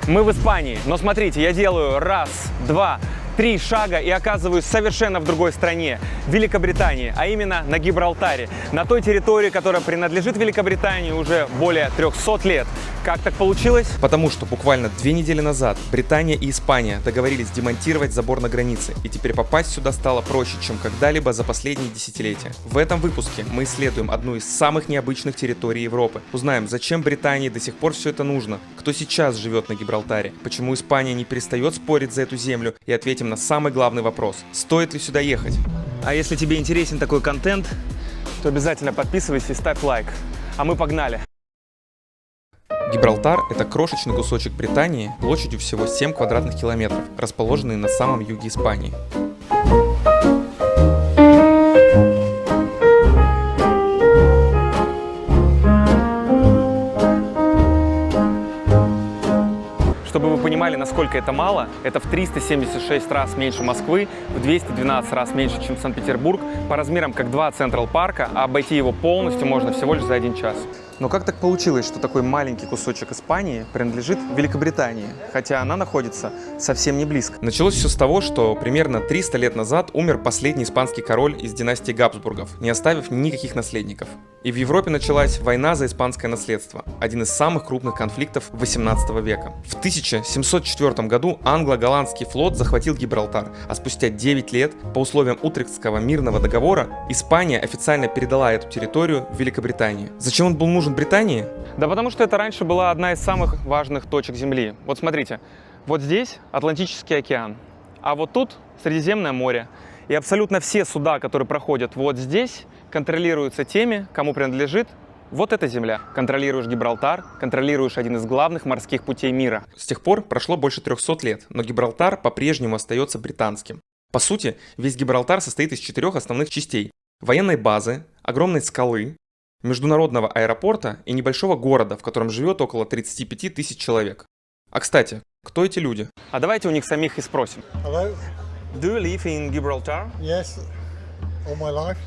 Мы в Испании, но смотрите, я делаю раз, два, три шага и оказываюсь совершенно в другой стране, в Великобритании, а именно на Гибралтаре, на той территории, которая принадлежит Великобритании уже более 300 лет. Как так получилось? Потому что буквально 2 недели назад Британия и Испания договорились демонтировать забор на границе, и теперь попасть сюда стало проще, чем когда-либо за последние десятилетия. В этом выпуске мы исследуем одну из самых необычных территорий Европы. Узнаем, зачем Британии до сих пор все это нужно, кто сейчас живет на Гибралтаре, почему Испания не перестает спорить за эту землю, и ответим на самый главный вопрос: стоит ли сюда ехать? А если тебе интересен такой контент, то обязательно подписывайся и ставь лайк. А мы погнали! Гибралтар – это крошечный кусочек Британии площадью всего 7 квадратных километров, расположенный на самом юге Испании. Чтобы вы понимали, насколько это мало, это в 376 раз меньше Москвы, в 212 раз меньше, чем Санкт-Петербург, по размерам как 2 Централ Парка, а обойти его полностью можно всего лишь за 1 час. Но как так получилось, что такой маленький кусочек Испании принадлежит Великобритании, хотя она находится совсем не близко? Началось все с того, что примерно 300 лет назад умер последний испанский король из династии Габсбургов, не оставив никаких наследников. И в Европе началась война за испанское наследство, один из самых крупных конфликтов 18 века. В 1704 году англо-голландский флот захватил Гибралтар, а спустя 9 лет, по условиям Утрехтского мирного договора, Испания официально передала эту территорию Великобритании. Зачем он был нужен Британии? Да потому что это раньше была одна из самых важных точек Земли. Вот смотрите, вот здесь Атлантический океан, а вот тут Средиземное море. И абсолютно все суда, которые проходят вот здесь, контролируются теми, кому принадлежит вот эта земля. Контролируешь Гибралтар, контролируешь один из главных морских путей мира. С тех пор прошло больше 300 лет, но Гибралтар по-прежнему остается британским. По сути, весь Гибралтар состоит из 4 основных частей: военной базы, огромной скалы, международного аэропорта и небольшого города, в котором живет около 35 тысяч человек. А кстати, кто эти люди? А давайте у них самих и спросим. Hello? Do you live in Gibraltar? Yes, all my life.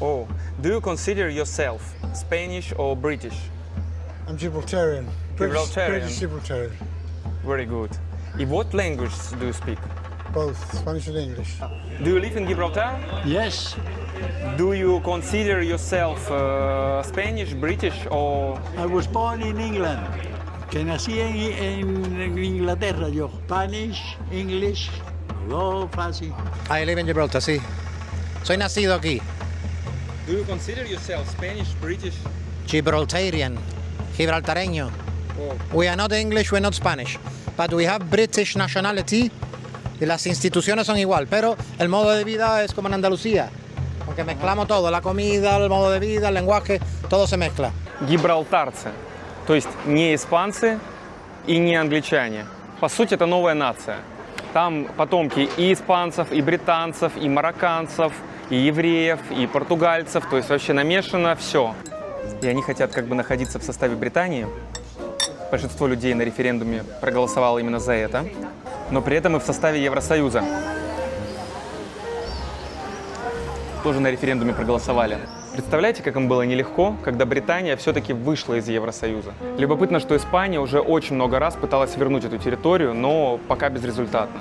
Oh, do you consider yourself Spanish or British? I'm Gibraltarian. Gibraltarian. British Gibraltarian. Very good. And what language do you speak? Both Spanish and English. Do you live in Gibraltar? Yes, Do you consider yourself Spanish, British or... I was born in England. Que nací en Inglaterra yo. Spanish, English, todo fácil. I live in Gibraltar, sí. Soy nacido aquí. Do you consider yourself Spanish, British? Gibraltarian. Gibraltareño. Oh. We are not English, we're not Spanish. But we have British nationality. Y las instituciones son igual, pero el modo de vida es como en Andalucía. Aunque mezclamos todo, la comida, el modo de vida, el lenguaje, todo se mezcla. Гибралтарцы, то есть не испанцы и не англичане. По сути, это новая нация. Там потомки и испанцев, и британцев, и марокканцев, и евреев, и португальцев, то есть вообще намешано все. И они хотят как бы находиться в составе Британии. Большинство людей на референдуме проголосовало именно за это. Но при этом и в составе Евросоюза. Тоже на референдуме проголосовали. Представляете, как им было нелегко, когда Британия все-таки вышла из Евросоюза? Любопытно, что Испания уже очень много раз пыталась вернуть эту территорию, но пока безрезультатно.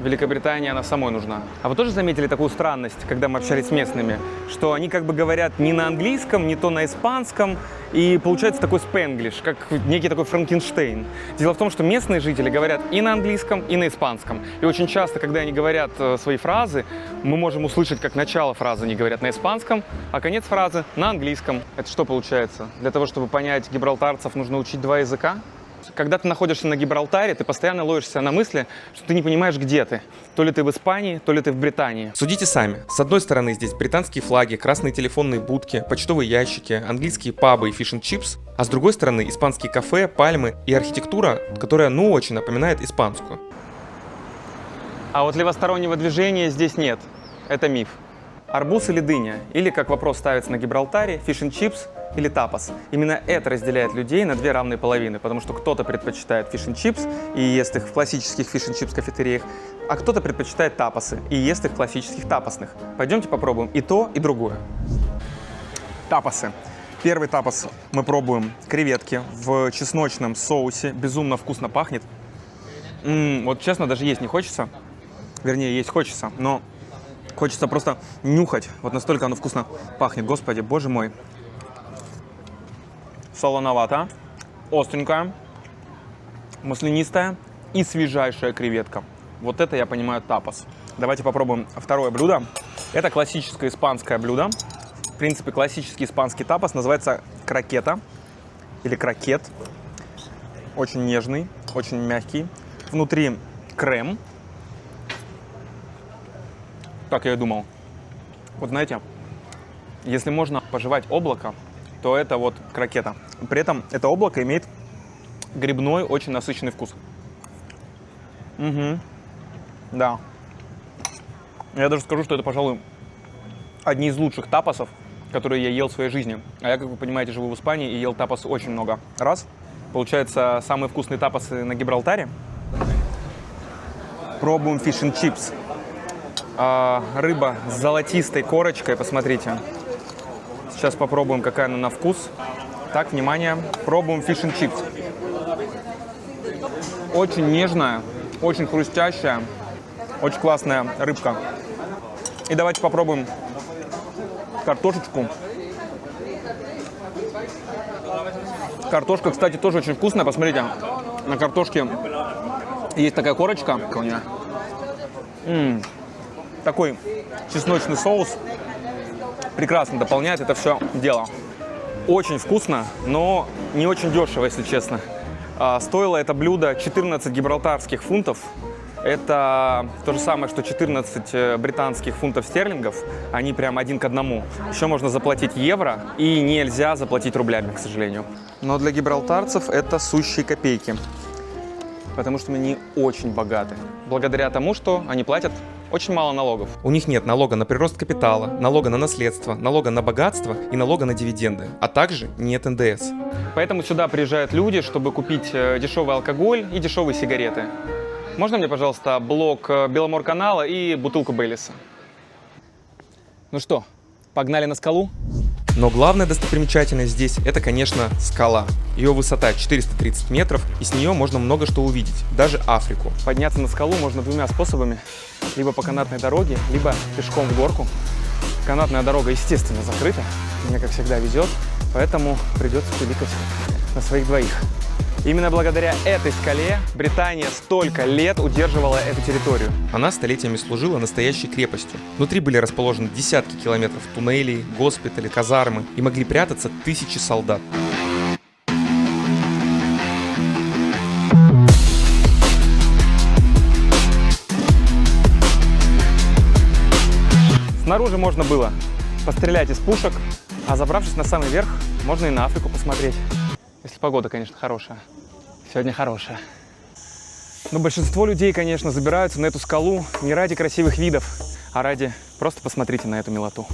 Великобритании она самой нужна. А вы тоже заметили такую странность, когда мы общались с местными, что они как бы говорят не на английском, не то на испанском, и получается такой спенглиш, как некий такой Франкенштейн. Дело в том, что местные жители говорят и на английском, и на испанском. И очень часто, когда они говорят свои фразы, мы можем услышать, как начало фразы они говорят на испанском, а конец фразы на английском. Это что получается? Для того, чтобы понять гибралтарцев, нужно учить 2 языка? Когда ты находишься на Гибралтаре, ты постоянно ловишься на мысли, что ты не понимаешь, где ты. То ли ты в Испании, то ли ты в Британии. Судите сами. С одной стороны здесь британские флаги, красные телефонные будки, почтовые ящики, английские пабы и фиш-н-чипс, а с другой стороны испанские кафе, пальмы и архитектура, которая очень напоминает испанскую. А вот левостороннего движения здесь нет. Это миф. Арбуз или дыня, или, как вопрос ставится на Гибралтаре, фиш-н-чипс или тапас. Именно это разделяет людей на 2 равные половины, потому что кто-то предпочитает фиш-н-чипс и ест их в классических фиш-н-чипс кафетериях, а кто-то предпочитает тапасы и ест их в классических тапасных. Пойдемте попробуем и то, и другое. Тапасы. Первый тапас мы пробуем креветки в чесночном соусе. Безумно вкусно пахнет. Вот честно, даже есть не хочется. Вернее, есть хочется, но хочется просто нюхать. Вот настолько оно вкусно пахнет. Господи, боже мой. Солоновато, остренькая, маслянистая и свежайшая креветка. Вот это я понимаю тапос. Давайте попробуем второе блюдо. Это классическое испанское блюдо. В принципе, классический испанский тапос называется крокета или крокет. Очень нежный, очень мягкий. Внутри крем. Как я и думал. Вот знаете, если можно пожевать облако, то это вот крокета. При этом это облако имеет грибной, очень насыщенный вкус. Угу. Да. Я даже скажу, что это, пожалуй, одни из лучших тапосов, которые я ел в своей жизни. А я, как вы понимаете, живу в Испании и ел тапос очень много раз. Получается, самые вкусные тапосы на Гибралтаре. Пробуем fish and chips. Рыба с золотистой корочкой, посмотрите. Сейчас попробуем, какая она на вкус. Так, внимание, пробуем fish and chips. Очень нежная, очень хрустящая, очень классная рыбка. И давайте попробуем картошечку. Картошка, кстати, тоже очень вкусная. Посмотрите, на картошке есть такая корочка у нее. Такой чесночный соус прекрасно дополняет это все дело. Очень вкусно, но не очень дешево, если честно. Стоило это блюдо 14 гибралтарских фунтов. Это то же самое, что 14 британских фунтов стерлингов. Они прям 1 к 1. Еще можно заплатить евро, и нельзя заплатить рублями, к сожалению. Но для гибралтарцев это сущие копейки, потому что они очень богаты. Благодаря тому, что они платят очень мало налогов. У них нет налога на прирост капитала, налога на наследство, налога на богатство и налога на дивиденды, а также нет НДС. Поэтому сюда приезжают люди, чтобы купить дешевый алкоголь и дешевые сигареты. Можно мне, пожалуйста, блок Беломор-канала и бутылку Бейлиса? Ну что, погнали на скалу? Но главная достопримечательность здесь – это, конечно, скала. Ее высота 430 метров, и с нее можно много что увидеть, даже Африку. Подняться на скалу можно двумя способами. Либо по канатной дороге, либо пешком в горку. Канатная дорога, естественно, закрыта. Меня, как всегда, везет, поэтому придется пиликать на своих двоих. Именно благодаря этой скале Британия столько лет удерживала эту территорию. Она столетиями служила настоящей крепостью. Внутри были расположены десятки километров туннелей, госпитали, казармы, и могли прятаться тысячи солдат. Снаружи можно было пострелять из пушек, а забравшись на самый верх, можно и на Африку посмотреть. Если погода, конечно, хорошая. Сегодня хорошая. Но большинство людей, конечно, забираются на эту скалу не ради красивых видов, а ради просто посмотрите на эту милоту.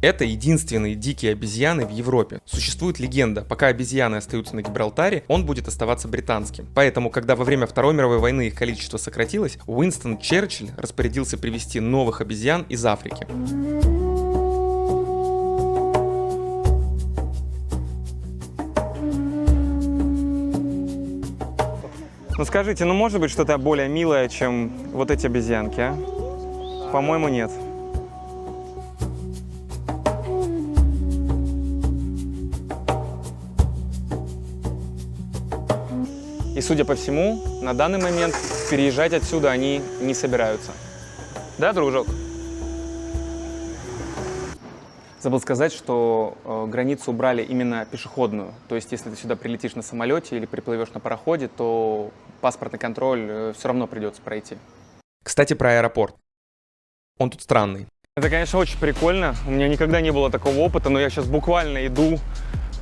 Это единственные дикие обезьяны в Европе. Существует легенда, пока обезьяны остаются на Гибралтаре, он будет оставаться британским. Поэтому, когда во время Второй мировой войны их количество сократилось, Уинстон Черчилль распорядился привезти новых обезьян из Африки. Ну скажите, ну может быть что-то более милое, чем вот эти обезьянки, а? По-моему, нет. И, судя по всему, на данный момент переезжать отсюда они не собираются. Да, дружок? Забыл сказать, что границу убрали именно пешеходную. То есть, если ты сюда прилетишь на самолете или приплывешь на пароходе, то паспортный контроль все равно придется пройти. Кстати, про аэропорт. Он тут странный. Это, конечно, очень прикольно. У меня никогда не было такого опыта, но я сейчас буквально иду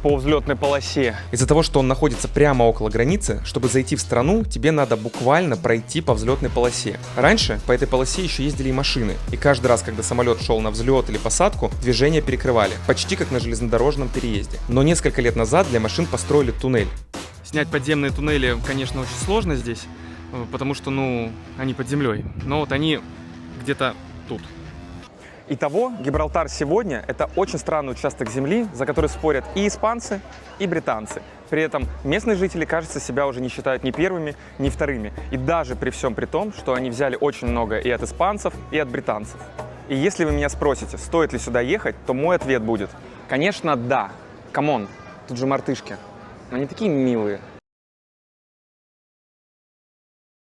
по взлетной полосе. Из-за того, что он находится прямо около границы, чтобы зайти в страну, тебе надо буквально пройти по взлетной полосе. Раньше по этой полосе еще ездили и машины, и каждый раз, когда самолет шел на взлет или посадку, движение перекрывали, почти как на железнодорожном переезде. Но несколько лет назад для машин построили туннель. Снять подземные туннели, конечно, очень сложно здесь, потому что, они под землей. Но вот они где-то тут. Итого, Гибралтар сегодня – это очень странный участок земли, за который спорят и испанцы, и британцы. При этом местные жители, кажется, себя уже не считают ни первыми, ни вторыми. И даже при всем при том, что они взяли очень много и от испанцев, и от британцев. И если вы меня спросите, стоит ли сюда ехать, то мой ответ будет: конечно, да. Камон, тут же мартышки. Но они такие милые.